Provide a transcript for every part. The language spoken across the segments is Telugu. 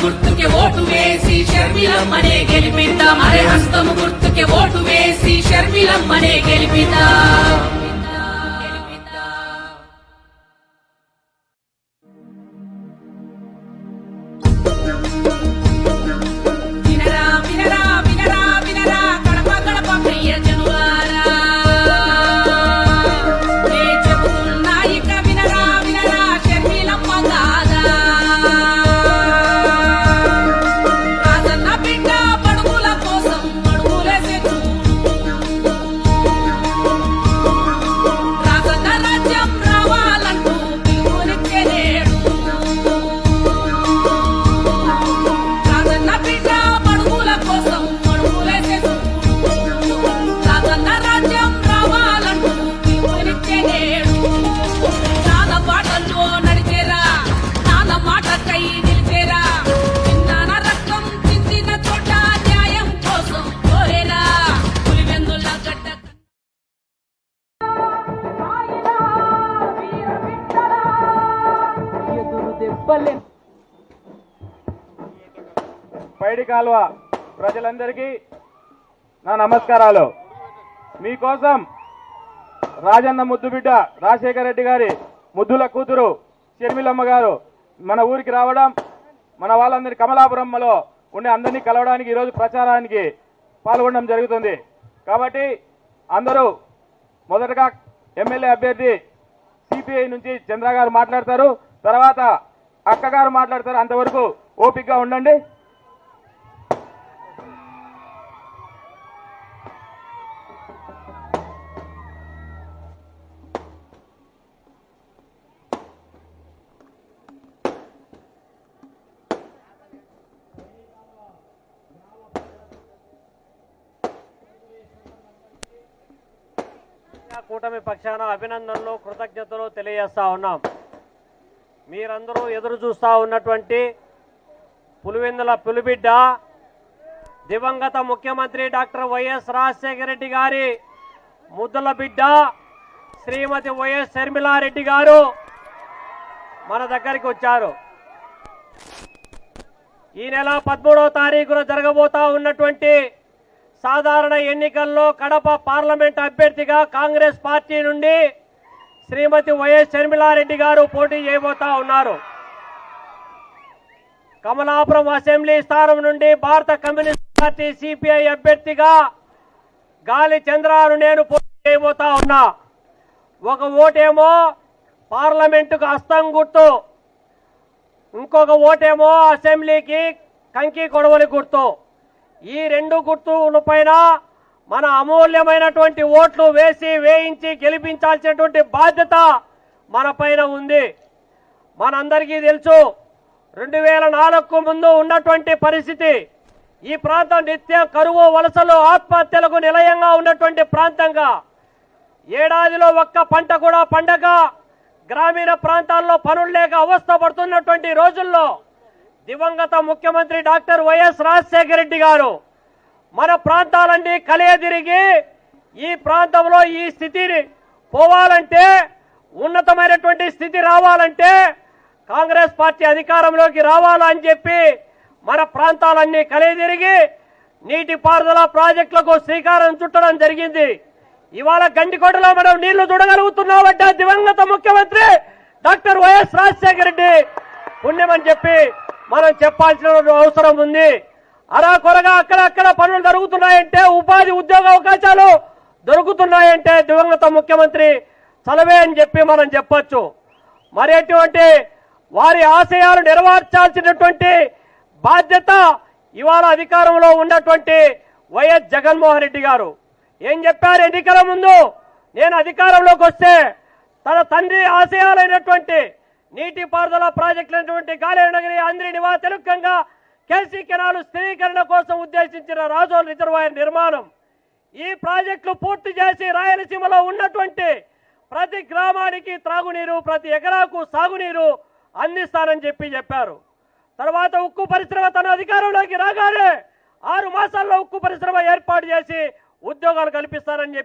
గుర్తుకే ఓటు వేసి షర్మిలమ్మనే గెలిపిద్దాం అరే హస్తము గుర్తుకే ఓటు వేసి షర్మిలమ్మనే గెలిపిద్దాం పైడి కాల్వ ప్రజలందరికీ నా నమస్కారాలు. మీకోసం రాజన్న ముద్దుబిడ్డ రాజశేఖర రెడ్డి గారి ముద్దుల కూతురు షర్మిలమ్మ గారు మన ఊరికి రావడం, మన వాళ్ళందరి కమలాపురంలో ఉండే అందరినీ కలవడానికి ఈరోజు ప్రచారానికి పాల్గొనడం జరుగుతుంది. కాబట్టి అందరూ మొదటగా ఎమ్మెల్యే అభ్యర్థి సిపిఐ నుంచి చంద్ర గారు మాట్లాడతారు, తర్వాత అక్కగారు మాట్లాడతారు. అంతవరకు ఓపికగా ఉండండి. కూటమి పక్షాన అభినందనలు కృతజ్ఞతలు తెలియజేస్తా ఉన్నాం. మీరందరూ ఎదురు చూస్తా ఉన్నటువంటి పులివెందుల పులిబిడ్డ దివంగత ముఖ్యమంత్రి డాక్టర్ వైఎస్ రాజశేఖర రెడ్డి గారి ముద్దుల బిడ్డ శ్రీమతి వైఎస్ షర్మిలారెడ్డి గారు మన దగ్గరికి వచ్చారు. ఈ నెల 13వ తారీఖున జరగబోతా ఉన్నటువంటి సాధారణ ఎన్నికల్లో కడప పార్లమెంట్ అభ్యర్థిగా కాంగ్రెస్ పార్టీ నుండి శ్రీమతి వైఎస్ షర్మిలారెడ్డి గారు పోటీ చేయబోతా ఉన్నారు. కమలాపురం అసెంబ్లీ స్థానం నుండి భారత కమ్యూనిస్ట్ పార్టీ సిపిఐ అభ్యర్థిగా గాలి చంద్రాను నేను పోటీ చేయబోతా ఉన్నా. ఒక ఓటేమో పార్లమెంటుకు హస్తం గుర్తు, ఇంకొక ఓటేమో అసెంబ్లీకి కంకి కొడవలి గుర్తు. ఈ రెండు గుర్తుల పైన మన అమూల్యమైనటువంటి ఓట్లు వేయించి గెలిపించాల్సినటువంటి బాధ్యత మన పైన ఉంది. మనందరికీ తెలుసు, 2004కు ముందు ఉన్నటువంటి పరిస్థితి. ఈ ప్రాంతం నిత్యం కరువు, వలసలు, ఆత్మహత్యలకు నిలయంగా ఉన్నటువంటి ప్రాంతంగా, ఏడాదిలో ఒక్క పంట కూడా పండగ, గ్రామీణ ప్రాంతాల్లో పనులు లేక అవస్థ పడుతున్నటువంటి రోజుల్లో దివంగత ముఖ్యమంత్రి డాక్టర్ వైఎస్ రాజశేఖర రెడ్డి గారు మన ప్రాంతాలన్నీ కలియదిరిగి ఈ ప్రాంతంలో ఈ స్థితిని పోవాలంటే, ఉన్నతమైనటువంటి స్థితి రావాలంటే కాంగ్రెస్ పార్టీ అధికారంలోకి రావాలని చెప్పి మన ప్రాంతాలన్నీ కలియదిరిగి నీటిపారుదల ప్రాజెక్టులకు శ్రీకారం చుట్టడం జరిగింది. ఇవాళ గండికోటలో మనం నీళ్లు చూడగలుగుతున్నామంటే దివంగత ముఖ్యమంత్రి డాక్టర్ వైఎస్ రాజశేఖర రెడ్డి పుణ్యమని చెప్పి మనం చెప్పాల్సిన అవసరం ఉంది. అరాకొరగా అక్కడక్కడ పనులు జరుగుతున్నాయంటే, ఉపాధి ఉద్యోగ అవకాశాలు దొరుకుతున్నాయంటే దివంగత ముఖ్యమంత్రి చలవే అని చెప్పి మనం చెప్పొచ్చు. మరి అటువంటి వారి ఆశయాలు నెరవేర్చాల్సినటువంటి బాధ్యత ఇవాళ అధికారంలో ఉన్నటువంటి వైఎస్ జగన్మోహన్ రెడ్డి గారు ఏం చెప్పారు ఎన్నికల ముందు? నేను అధికారంలోకి వస్తే తన తండ్రి ఆశయాలైనటువంటి నీటిపారుదల ప్రాజెక్టులైనటువంటి గాలేనగిరి, అంద్రి నివా, తెలుగంగా, కేసీ కెనాలు స్థిరీకరణ కోసం ఉద్దేశించిన రాజోల్ రిజర్వాయర్ నిర్మాణం, ఈ ప్రాజెక్టులు పూర్తి చేసి రాయలసీమలో ఉన్నటువంటి ప్రతి గ్రామానికి త్రాగునీరు, ప్రతి ఎకరాకు సాగునీరు అందిస్తానని చెప్పారు. తర్వాత ఉక్కు పరిశ్రమ తన అధికారంలోకి రాగానే 6 మాసాల్లో ఉక్కు పరిశ్రమ ఏర్పాటు చేసి ఉద్యోగాలు కల్పిస్తానని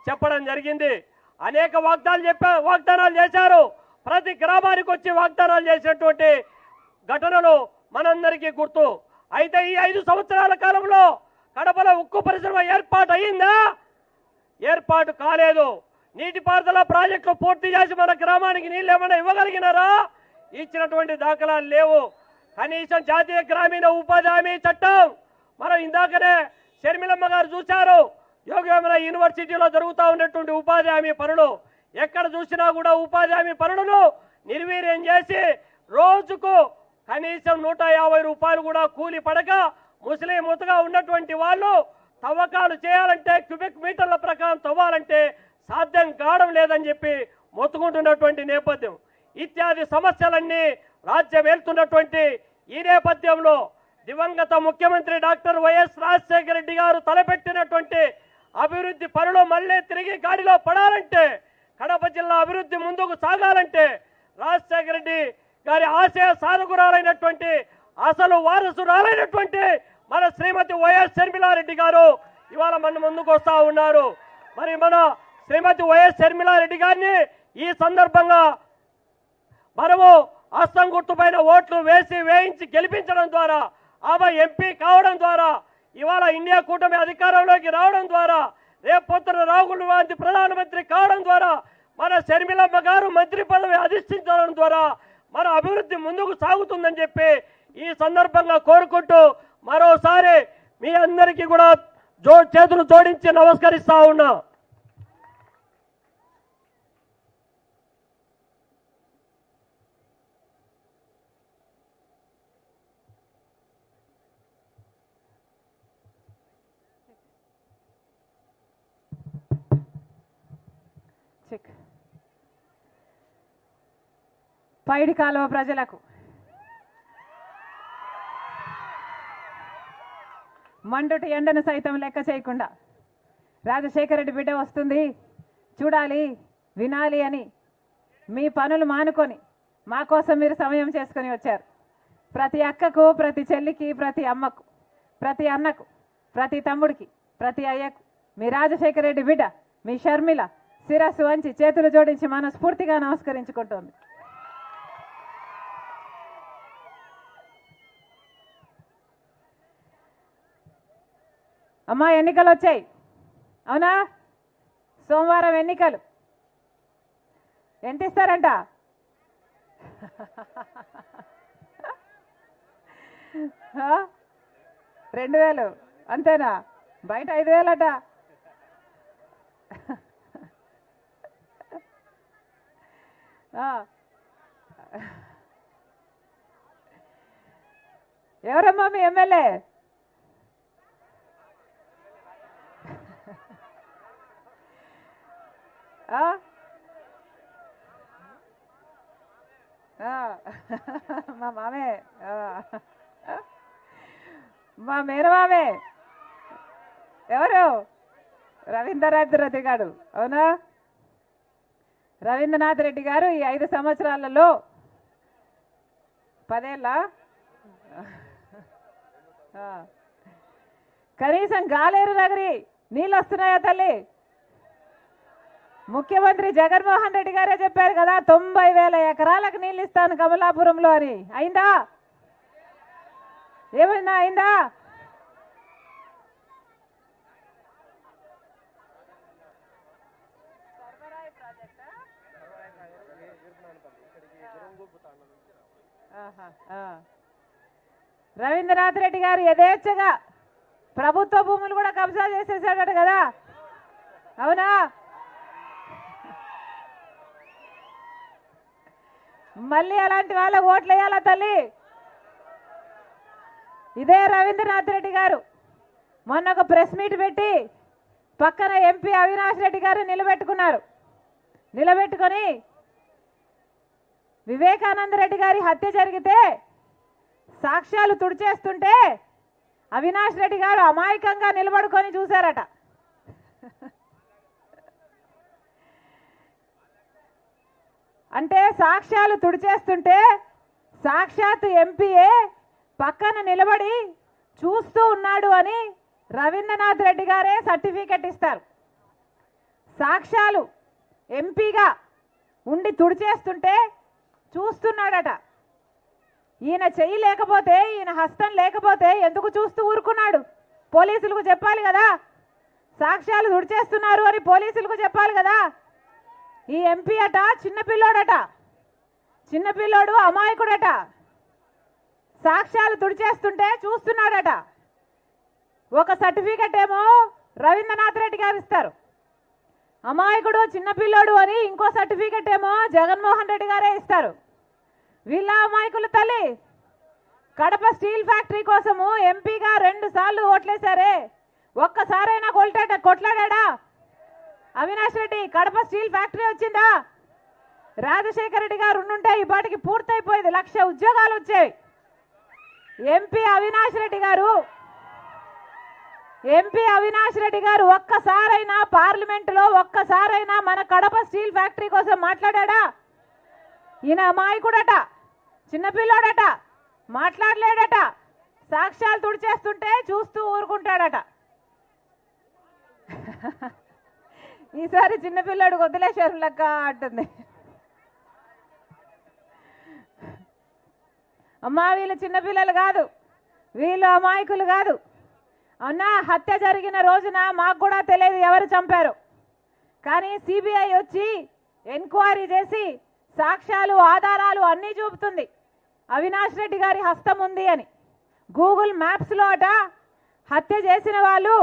చెప్పడం జరిగింది. అనేక వాగ్దానాలు చేశారు. ప్రతి గ్రామానికి వచ్చి వాగ్దానాలు చేసినటువంటి ఘటనలు మనందరికీ గుర్తు. అయితే ఈ 5 సంవత్సరాల కాలంలో కడపలో ఉక్కు పరిశ్రమ ఏర్పాటు అయ్యిందా? ఏర్పాటు కాలేదు. నీటిపారుదల ప్రాజెక్టులు పూర్తి చేసి మన గ్రామానికి నీళ్ళు ఏమైనా ఇవ్వగలిగినారా? ఇచ్చినటువంటి దాఖలాలు లేవు. కనీసం జాతీయ గ్రామీణ ఉపాధి హామీ చట్టం మనం ఇందాకనే షర్మిలమ్మ గారు చూశారు. యోగేంద్ర యూనివర్సిటీలో జరుగుతూ ఉన్నటువంటి ఉపాధి హామీ పనులు ఎక్కడ చూసినా కూడా ఉపాధి హామీ పనులను నిర్వీర్యం చేసి రోజుకు కనీసం 150 రూపాయలు కూడా కూలి పడక ముస్లింగా ఉన్నటువంటి వాళ్ళు తవ్వకాలు చేయాలంటే క్యూబిక్ మీటర్ల ప్రకారం తవ్వాలంటే సాధ్యం కావడం లేదని చెప్పి మొత్తుకుంటున్నటువంటి నేపథ్యం. ఇత్యాది సమస్యలన్నీ రాజ్యం వెళ్తున్నటువంటి ఈ నేపథ్యంలో దివంగత ముఖ్యమంత్రి డాక్టర్ వైఎస్ రాజశేఖర రెడ్డి గారు తలపెట్టినటువంటి అభివృద్ధి పనులు మళ్ళీ తిరిగి గాడిలో పడాలంటే, కడప జిల్లా అభివృద్ధి ముందుకు సాగాలంటే రాజశేఖర రెడ్డి గారి ఆశయ సాధకురాలైనటువంటి అసలు వారసురాలైనటువంటి మన శ్రీమతి వైఎస్ షర్మిలారెడ్డి గారు ఇవాళ మన ముందుకు వస్తా ఉన్నారు. మరి మన శ్రీమతి వైఎస్ షర్మిలారెడ్డి గారిని ఈ సందర్భంగా మనము హస్తం గుర్తుపైన ఓట్లు వేయించి గెలిపించడం ద్వారా, ఆమె ఎంపీ కావడం ద్వారా, ఇవాళ ఇండియా కూటమి అధికారంలోకి రావడం ద్వారా, రేపు పొద్దున రాహుల్ గాంధీ ప్రధానమంత్రి కావడం ద్వారా, మన షర్మిలమ్మ గారు మంత్రి పదవి అధిష్ఠించడం ద్వారా మన అభివృద్ధి ముందుకు సాగుతుందని చెప్పి ఈ సందర్భంగా కోరుకుంటూ మరోసారి మీ అందరికీ కూడా చేతులు జోడించి నమస్కరిస్తా ఉన్నా. పైడి కాలువ ప్రజలకు మండుటి ఎండను సైతం లెక్క చేయకుండా రాజశేఖర రెడ్డి బిడ్డ వస్తుంది చూడాలి వినాలి అని మీ పనులు మానుకొని మా కోసం మీరు సమయం చేసుకొని వచ్చారు. ప్రతి అక్కకు, ప్రతి చెల్లికి, ప్రతి అమ్మకు, ప్రతి అన్నకు, ప్రతి తమ్ముడికి, ప్రతి అయ్యకు మీ రాజశేఖర రెడ్డి బిడ్డ మీ షర్మిల శిరస్సు వంచి చేతులు జోడించి మనస్ఫూర్తిగా నమస్కరించుకుంటోంది. అమ్మా ఎన్నికలు వచ్చాయి అవునా? సోమవారం ఎన్నికలు. ఎంత ఇస్తారంట? 2000 అంతేనా? బయట 5000 అట. ఎవరమ్మా మీ ఎమ్మెల్యే? మా మామే, మా మేనమామే. ఎవరు? రవీంద్రనాథ్ రెడ్డి గారు. అవునా? రవీంద్రనాథ్ రెడ్డి గారు ఈ 5 సంవత్సరాలలో 10 ఏళ్ళ కనీసం గాలేరు నగరి నీళ్ళు వస్తున్నాయా తల్లి? ముఖ్యమంత్రి జగన్మోహన్ రెడ్డి గారే చెప్పారు కదా 90,000 ఎకరాలకు నీళ్ళు ఇస్తాను కమలాపురంలో అని. అయిందా? ఏమైందా? అయిందా? రవీంద్రనాథ్ రెడ్డి గారు యథేచ్ఛగా ప్రభుత్వ భూములు కూడా కబ్జా చేసేసాడట కదా, అవునా? మళ్ళీ అలాంటి వాళ్ళ ఓట్లు వేయాలా తల్లి? ఇదే రవీంద్రనాథ్ రెడ్డి గారు మొన్న ఒక ప్రెస్ మీట్ పెట్టి పక్కన ఎంపీ అవినాష్ రెడ్డి గారు నిలబెట్టుకొని వివేకానంద రెడ్డి గారి హత్య జరిగితే సాక్ష్యాలు తుడిచేస్తుంటే అవినాష్ రెడ్డి గారు అమాయకంగా నిలబడుకొని చూశారట. అంటే సాక్ష్యాలు తుడిచేస్తుంటే సాక్షాత్ ఎంపీఏ పక్కన నిలబడి చూస్తూ ఉన్నాడు అని రవీంద్రనాథ్ రెడ్డి గారే సర్టిఫికెట్ ఇస్తారు. సాక్ష్యాలు ఎంపీగా ఉండి తుడిచేస్తుంటే చూస్తున్నాడట. ఈయన చెయ్యి లేకపోతే, ఈయన హస్తం లేకపోతే ఎందుకు చూస్తూ ఊరుకున్నాడు? పోలీసులకు చెప్పాలి కదా, సాక్ష్యాలు దుడిచేస్తున్నారు అని పోలీసులకు చెప్పాలి కదా. ఈ ఎంపీ అట చిన్నపిల్లోడట, చిన్నపిల్లోడు అమాయకుడట, సాక్ష్యాలు తుడిచేస్తుంటే చూస్తున్నాడట. ఒక సర్టిఫికెట్ ఏమో రవీంద్రనాథ్ రెడ్డి గారు ఇస్తారు, అమాయకుడు చిన్నపిల్లోడు అని ఇంకో సర్టిఫికెట్ ఏమో జగన్మోహన్ రెడ్డి గారే ఇస్తారు. వీళ్ళ అమాయకుల తల్లి కడప స్టీల్ ఫ్యాక్టరీ కోసము ఎంపీగా 2 సార్లు ఓట్లేశారే, ఒక్కసారైనా కొట్లాడా అవినాష్ రెడ్డి? కడప స్టీల్ ఫ్యాక్టరీ వచ్చిందా? రాజశేఖర రెడ్డి గారు ఉండుంటే ఈ పాటికి పూర్తయిపోయేది, 1,00,000 ఉద్యోగాలు వచ్చాయి. ఎంపీ అవినాష్ రెడ్డి గారు ఒక్కసారైనా పార్లమెంటులో ఒక్కసారైనా మన కడప స్టీల్ ఫ్యాక్టరీ కోసం మాట్లాడా? ఈయన అమాయకుడట, చిన్నపిల్లోడట, మాట్లాడలేడట, సాక్ష్యాలు తుడిచేస్తుంటే చూస్తూ ఊరుకుంటాడట. ఈసారి చిన్నపిల్లాడు వదిలేశారు లెక్క అంటుంది. అమ్మా వీళ్ళు చిన్నపిల్లలు కాదు, వీళ్ళు అమాయకులు కాదు. అన్నా హత్య జరిగిన రోజున మాకు కూడా తెలియదు ఎవరు చంపారు, కానీ సిబిఐ వచ్చి ఎంక్వైరీ చేసి సాక్ష్యాలు ఆధారాలు అన్నీ చూపుతుంది అవినాష్ రెడ్డి గారి హస్తం ఉంది అని. గూగుల్ మ్యాప్స్లో అట హత్య చేసిన వాళ్ళు,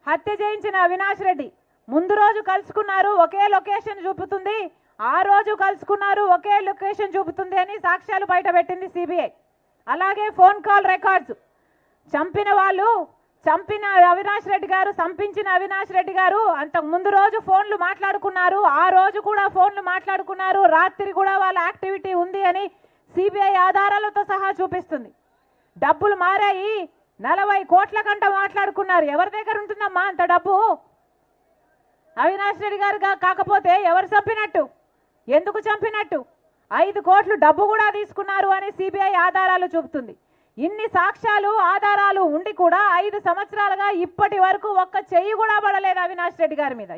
హత్య చేయించిన అవినాష్ రెడ్డి ముందు రోజు కలుసుకున్నారు, ఒకే లొకేషన్ చూపుతుంది, ఆ రోజు కలుసుకున్నారు, ఒకే లొకేషన్ చూపుతుంది అని సాక్ష్యాలు బయట పెట్టింది సిబిఐ. అలాగే ఫోన్ కాల్ రికార్డ్స్, చంపిన వాళ్ళు, చంపిన అవినాష్ రెడ్డి గారు, సంపించిన అవినాష్ రెడ్డి గారు అంతకు ముందు రోజు ఫోన్లు మాట్లాడుకున్నారు, ఆ రోజు కూడా ఫోన్లు మాట్లాడుకున్నారు, రాత్రి కూడా వాళ్ళ యాక్టివిటీ ఉంది అని సిబిఐ ఆధారాలతో సహా చూపిస్తుంది. డబ్బులు మారాయి, 40 కోట్ల కంట మాట్లాడుకున్నారు. ఎవరి దగ్గర ఉంటుందమ్మా అంత డబ్బు? అవినాష్ రెడ్డి గారు కాకపోతే ఎవరు చంపినట్టు, ఎందుకు చంపినట్టు? 5 కోట్లు డబ్బు కూడా తీసుకున్నారు అని సిబిఐ ఆధారాలు చూపుతుంది. ఇన్ని సాక్ష్యాలు ఆధారాలు ఉండి కూడా 5 సంవత్సరాలుగా ఇప్పటి వరకు ఒక్క చెయ్యి కూడా పడలేదు అవినాష్ రెడ్డి గారి మీద.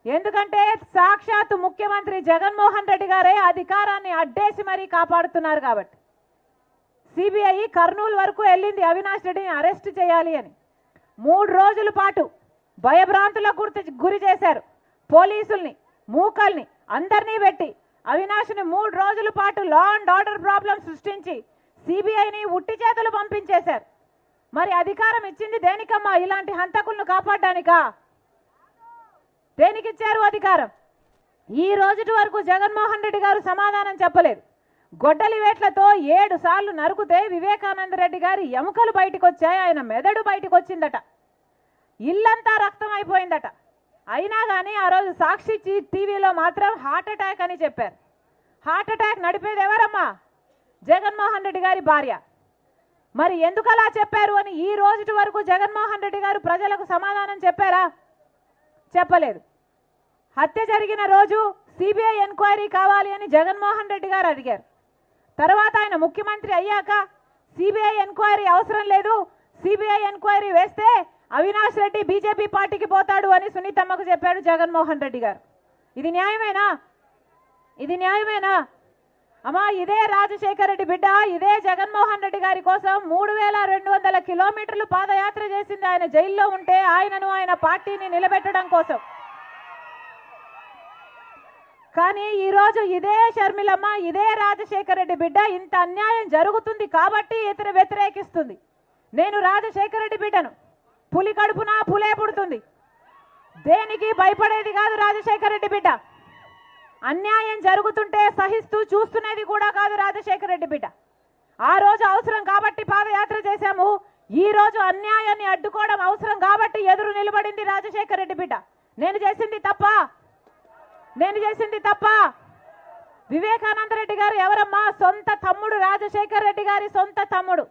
ఎందుకంటే సాక్షాత్ ముఖ్యమంత్రి జగన్మోహన్ రెడ్డి గారే అధికారాన్ని అడ్డేసి మరీ కాపాడుతున్నారు కాబట్టి. సిబిఐ కర్నూలు వరకు వెళ్ళింది అవినాష్ రెడ్డిని అరెస్ట్ చేయాలి అని. 3 రోజుల పాటు భయభ్రాంతులకు గురి చేశారు. పోలీసుల్ని, మూకల్ని అందరినీ పెట్టి అవినాష్ని 3 రోజుల పాటు లా అండ్ ఆర్డర్ ప్రాబ్లం సృష్టించి సిబిఐని ఉట్టి చేతులు పంపించేశారు. మరి అధికారం ఇచ్చింది దేనికమ్మా? ఇలాంటి హంతకులను కాపాడడానికా? దేనికిచ్చారు అధికారం? ఈ రోజుటి వరకు జగన్మోహన్ రెడ్డి గారు సమాధానం చెప్పలేదు. గొడ్డలి వేట్లతో 7 సార్లు నరుకుతే వివేకానంద రెడ్డి గారి ఎముకలు బయటకు వచ్చాయి, ఆయన మెదడు బయటకు వచ్చిందట, ఇల్లంతా రక్తం అయిపోయిందట. అయినా కానీ ఆ రోజు సాక్షి టీవీలో మాత్రం హార్ట్ అటాక్ అని చెప్పారు. హార్ట్ అటాక్ నడిపేది ఎవరమ్మా? జగన్మోహన్ రెడ్డి గారి భార్య. మరి ఎందుకు అలా చెప్పారు అని ఈ రోజుటి వరకు జగన్మోహన్ రెడ్డి గారు ప్రజలకు సమాధానం చెప్పారా? చెప్పలేదు. హత్య జరిగిన రోజు సిబిఐ ఎంక్వైరీ కావాలి అని జగన్మోహన్ రెడ్డి గారు అడిగారు. తర్వాత ఆయన ముఖ్యమంత్రి అయ్యాక సిబిఐ ఎంక్వైరీ అవసరం లేదు, సిబిఐ ఎంక్వైరీ వేస్తే అవినాష్ రెడ్డి బీజేపీ పార్టీకి పోతాడు అని సునీతమ్మకు చెప్పాడు జగన్మోహన్ రెడ్డి గారు. ఇది న్యాయమేనా? ఇది న్యాయమేనా? అమ్మా ఇదే రాజశేఖర రెడ్డి బిడ్డ, ఇదే జగన్మోహన్ రెడ్డి గారి కోసం 3200 కిలోమీటర్లు పాదయాత్ర చేసింది ఆయన జైల్లో ఉంటే, ఆయనను ఆయన పార్టీని నిలబెట్టడం కోసం. కానీ ఈరోజు ఇదే షర్మిలమ్మ, ఇదే రాజశేఖర రెడ్డి బిడ్డ ఇంత అన్యాయం జరుగుతుంది కాబట్టి వ్యతిరేకిస్తుంది. నేను రాజశేఖర రెడ్డి బిడ్డను, పులి కడుపున పులే పుడుతుంది, దేనికి భయపడేది కాదు రాజశేఖర రెడ్డి బిడ్డ. అన్యాయం జరుగుతుంటే సహిస్తూ చూస్తున్నది కూడా కాదు రాజశేఖర రెడ్డి బిడ్డ. ఆ రోజు అవసరం కాబట్టి పాదయాత్ర చేశాము, ఈ రోజు అన్యాయాన్ని అడ్డుకోవడం అవసరం కాబట్టి ఎదురు నిలబడింది రాజశేఖర రెడ్డి బిడ్డ. నేను చేసింది తప్ప? వివేకానంద రెడ్డి గారు ఎవరమ్మా? సొంత తమ్ముడు, రాజశేఖర రెడ్డి గారి సొంత తమ్ముడు.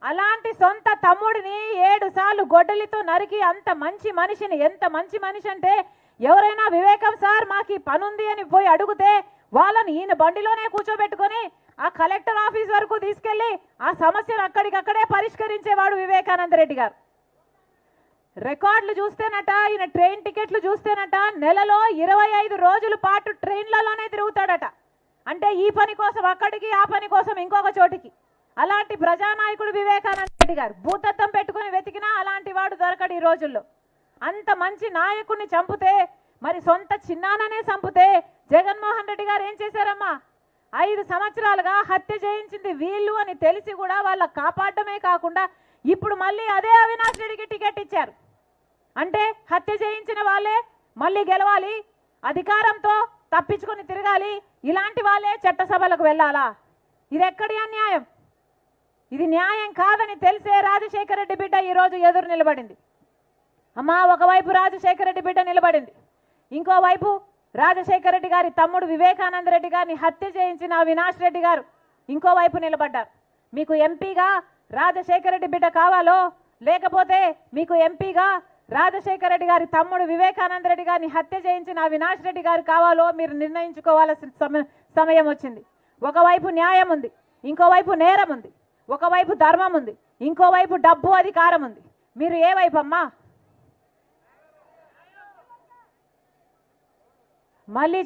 అలాంటి సొంత తమ్ముడిని 7 సార్లు గొడ్డలితో నరికి అంత మంచి మనిషిని, ఎంత మంచి మనిషి అంటే ఎవరైనా వివేకం సార్ మాకు ఈ పనుంది అని పోయి అడిగితే వాళ్ళని ఈయన బండిలోనే కూర్చోబెట్టుకొని ఆ కలెక్టర్ ఆఫీస్ వరకు తీసుకెళ్లి ఆ సమస్యను అక్కడికక్కడే పరిష్కరించేవాడు వివేకానంద రెడ్డి గారు. రికార్డులు చూస్తేనట, ఈయన ట్రైన్ టికెట్లు చూస్తేనట నెలలో 25 రోజుల పాటు ట్రైన్లలోనే తిరుగుతాడట. అంటే ఈ పని కోసం అక్కడికి, ఆ పని కోసం ఇంకొక చోటికి. అలాంటి ప్రజానాయకుడు వివేకానంద రెడ్డి గారు. భూతత్వం పెట్టుకుని వెతికినా అలాంటి వాడు దొరకడు ఈ రోజుల్లో. అంత మంచి నాయకుడిని చంపితే, మరి సొంత చిన్నాననే చంపితే జగన్మోహన్ రెడ్డి గారు ఏం చేశారమ్మా? 5 సంవత్సరాలుగా హత్య చేయించింది వీళ్ళు అని తెలిసి కూడా వాళ్ళ కాపాడమే కాకుండా ఇప్పుడు మళ్ళీ అదే అవినాష్ రెడ్డికి టికెట్ ఇచ్చారు. అంటే హత్య చేయించిన వాళ్ళే మళ్ళీ గెలవాలి, అధికారంతో తప్పించుకొని తిరగాలి, ఇలాంటి వాళ్ళే చట్టసభలకు వెళ్ళాలా? ఇది ఎక్కడి అన్యాయం? ఇది న్యాయం కాదని తెలిసే రాజశేఖర రెడ్డి బిడ్డ ఈరోజు ఎదురు నిలబడింది. అమ్మా, ఒకవైపు రాజశేఖర రెడ్డి బిడ్డ నిలబడింది, ఇంకోవైపు రాజశేఖర రెడ్డి గారి తమ్ముడు వివేకానంద రెడ్డి గారిని హత్య చేయించిన అవినాష్ రెడ్డి గారు ఇంకోవైపు నిలబడ్డారు. మీకు ఎంపీగా రాజశేఖర రెడ్డి బిడ్డ కావాలో, లేకపోతే మీకు ఎంపీగా రాజశేఖర రెడ్డి గారి తమ్ముడు వివేకానంద రెడ్డి గారిని హత్య చేయించిన అవినాష్ రెడ్డి గారు కావాలో మీరు నిర్ణయించుకోవాల్సిన సమయం వచ్చింది. ఒకవైపు న్యాయం ఉంది, ఇంకోవైపు నేరం ఉంది. ఒకవైపు ధర్మం ఉంది, ఇంకోవైపు డబ్బు అధికారం ఉంది. మీరు ఏ వైపు అమ్మా? మళ్ళీ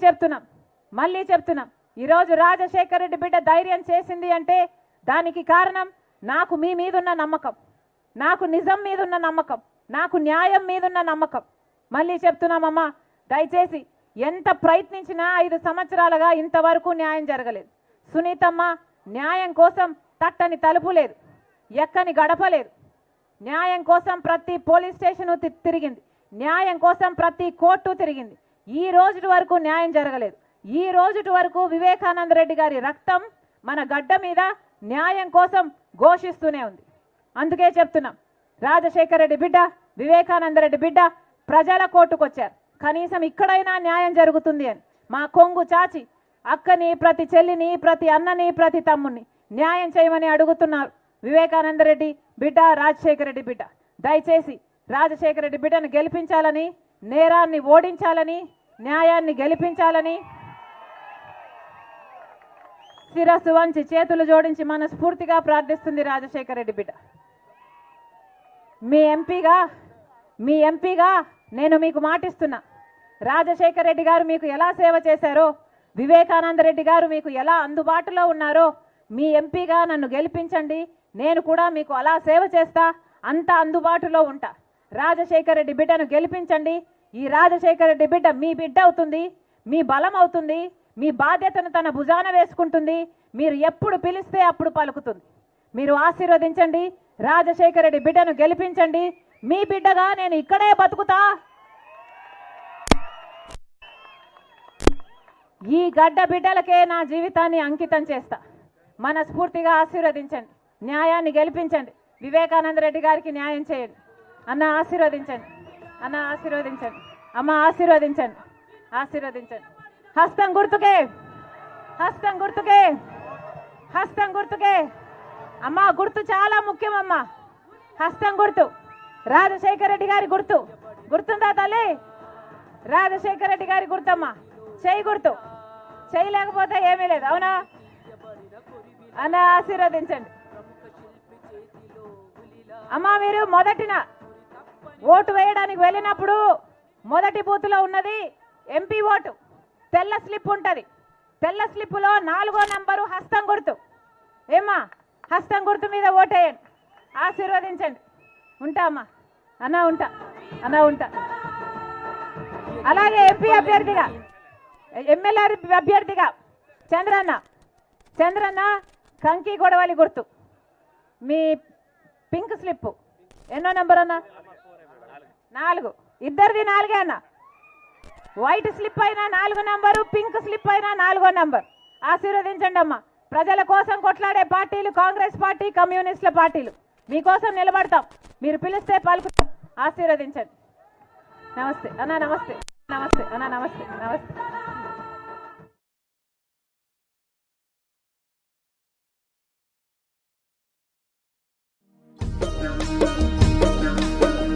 చెప్తున్నాం ఈరోజు రాజశేఖర రెడ్డి బిడ్డ ధైర్యం చేసింది అంటే దానికి కారణం నాకు మీ మీదున్న నమ్మకం, నాకు నిజం మీదున్న నమ్మకం, నాకు న్యాయం మీదున్న నమ్మకం. మళ్ళీ చెప్తున్నామమ్మా, దయచేసి ఎంత ప్రయత్నించినా 5 సంవత్సరాలుగా ఇంతవరకు న్యాయం జరగలేదు. సునీతమ్మ న్యాయం కోసం తట్టని తలుపు లేదు, ఎక్కని గడప లేదు. న్యాయం కోసం ప్రతి పోలీస్ స్టేషను తిరిగింది, న్యాయం కోసం ప్రతి కోర్టు తిరిగింది. ఈ రోజు వరకు న్యాయం జరగలేదు. ఈ రోజు వరకు వివేకానంద రెడ్డి గారి రక్తం మన గడ్డ మీద న్యాయం కోసం ఘోషిస్తూనే ఉంది. అందుకే చెప్తున్నాం, రాజశేఖర రెడ్డి బిడ్డ, వివేకానంద రెడ్డి బిడ్డ ప్రజల కోర్టుకు వచ్చారు. కనీసం ఇక్కడైనా న్యాయం జరుగుతుంది అని మా కొంగు చాచి అక్కని, ప్రతి చెల్లిని, ప్రతి అన్నని, ప్రతి తమ్ముని న్యాయం చేయమని అడుగుతున్నారు వివేకానంద రెడ్డి బిడ్డ, రాజశేఖర రెడ్డి బిడ్డ. దయచేసి రాజశేఖర రెడ్డి బిడ్డను గెలిపించాలని, నేరాన్ని ఓడించాలని, న్యాయాన్ని గెలిపించాలని శిరస్సు వంచి చేతులు జోడించి మనస్ఫూర్తిగా ప్రార్థిస్తుంది రాజశేఖర రెడ్డి బిడ్డ. మీ ఎంపీగా నేను మీకు మాటిస్తున్నా, రాజశేఖర రెడ్డి గారు మీకు ఎలా సేవ చేశారో, వివేకానంద రెడ్డి గారు మీకు ఎలా అందుబాటులో ఉన్నారో, మీ ఎంపీగా నన్ను గెలిపించండి, నేను కూడా మీకు అలా సేవ చేస్తా, అంత అందుబాటులో ఉంటా. రాజశేఖర రెడ్డి బిడ్డను గెలిపించండి. ఈ రాజశేఖర రెడ్డి బిడ్డ మీ బిడ్డ అవుతుంది, మీ బలం అవుతుంది, మీ బాధ్యతను తన భుజాన వేసుకుంటుంది. మీరు ఎప్పుడు పిలిస్తే అప్పుడు పలుకుతుంది. మీరు ఆశీర్వదించండి, రాజశేఖర రెడ్డి బిడ్డను గెలిపించండి. మీ బిడ్డగా నేను ఇక్కడే బతుకుతా, ఈ గడ్డ బిడ్డలకే నా జీవితాన్ని అంకితం చేస్తా. మనస్ఫూర్తిగా ఆశీర్వదించండి, న్యాయాన్ని గెలిపించండి, వివేకానంద రెడ్డి గారికి న్యాయం చేయండి. అన్న ఆశీర్వదించండి, అన్న ఆశీర్వదించండి, అమ్మ ఆశీర్వదించండి, ఆశీర్వదించండి. హస్తం గుర్తుకే, హస్తం గుర్తుకే, హస్తం గుర్తుకే. అమ్మ గుర్తు చాలా ముఖ్యం అమ్మ. హస్తం గుర్తు, రాజశేఖర రెడ్డి గారి గుర్తు గుర్తుందా తల్లి? రాజశేఖర రెడ్డి గారి గుర్తమ్మా, చేయి గుర్తు. చేయలేకపోతే ఏమీ లేదు, అవునా? అన్న ఆశీర్వదించండి. అమ్మా, మీరు మొదటిన ఓటు వేయడానికి వెళ్ళినప్పుడు మొదటి బూత్లో ఉన్నది ఎంపీ ఓటు. తెల్ల స్లిప్ ఉంటుంది, తెల్ల స్లిప్పులో 4వ నంబరు హస్తం గుర్తు. ఏమ్మా, హస్తం గుర్తు మీద ఓటేయండి, ఆశీర్వదించండి. ఉంటా అమ్మా, అన్నా ఉంటా, అన్నా ఉంటా. అలాగే ఎంపీ అభ్యర్థిగా, ఎమ్మెల్యే అభ్యర్థిగా చంద్రన్న కంకి గొడవలి గుర్తు. మీ పింక్ స్లిప్ ఎన్నో నంబర్ అన్న? 4. ఇద్దరిది 4 అన్న. వైట్ స్లిప్ అయినా 4 నంబరు, పింక్ స్లిప్ అయినా 4వ నంబర్. ఆశీర్వదించండి అమ్మా. ప్రజల కోసం కొట్లాడే పార్టీలు కాంగ్రెస్ పార్టీ, కమ్యూనిస్టుల పార్టీలు. మీకోసం నిలబడతాం, మీరు పిలిస్తే పలుకుతాం. ఆశీర్వదించండి. నమస్తే అన్న, నమస్తే, నమస్తే అన్న, నమస్తే, నమస్తే.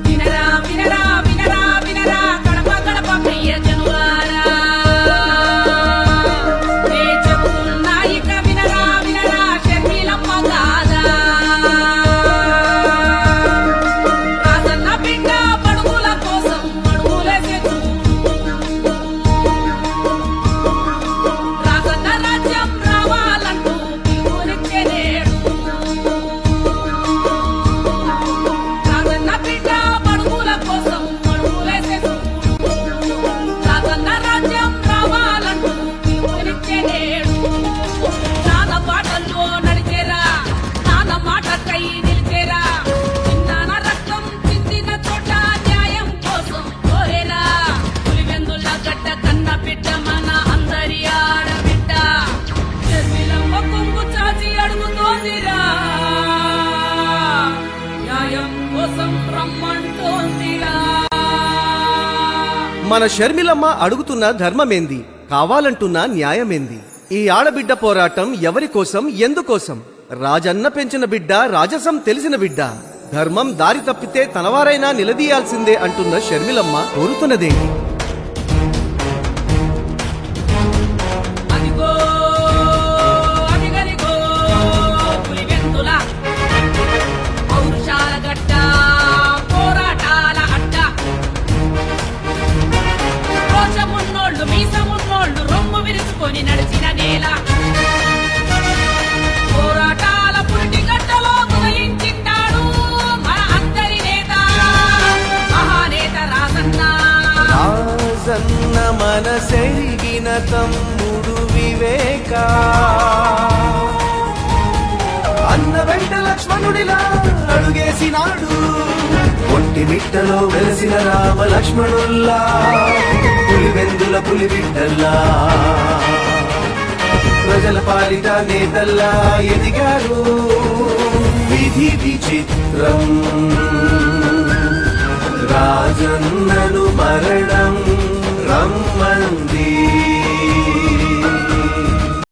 వినరా వినరా వినరా వినరా గడప గడప ప్రియజనులారా, నే చెబుతున్నా ఇక వినరా వినరా షర్మిలమ్మ గాథ. రాజన్న బిడ్డ బడుగుల కోసం అడుగులేసే చూడు, మన షర్మిలమ్మ అడుగుతున్న ధర్మమేంది, కావాలంటున్న న్యాయమేంది? ఈ ఆడబిడ్డ పోరాటం ఎవరి కోసం, ఎందుకోసం? రాజన్న పెంచిన బిడ్డ, రాజసం తెలిసిన బిడ్డ, ధర్మం దారి తప్పితే తనవారైనా నిలదీయాల్సిందే అంటున్న షర్మిలమ్మ కోరుతున్నదేంటి? అదిగో అదిగదిగో పులివెందుల పౌరుషాల గడ్డ, పోరాటాల అడ్డ, రోషమున్నోళ్ళు మీసమున్నోళ్ళు రొమ్ము విరుచుకొని నడిచిన నేల, పోరాటాల పురిటి గడ్డలో ఉదయించింటాడు మన అందరి నేత, మహానేత రాజన్న. రాజన్న మనసెరిగిన తమ్ముడు వివేక, అన్న వెంట లక్ష్మణుడిలా అడుగేసినాడు, ఒట్టి మిట్టలో వెలసిన రామ లక్ష్మణుల్లా, పులివెందుల పులిబిడ్డల్లా, ప్రజల పాలిట నేతల్లా ఎదిగారు. విధి విచిత్రం, రాజన్నను మరణం రమ్మంది.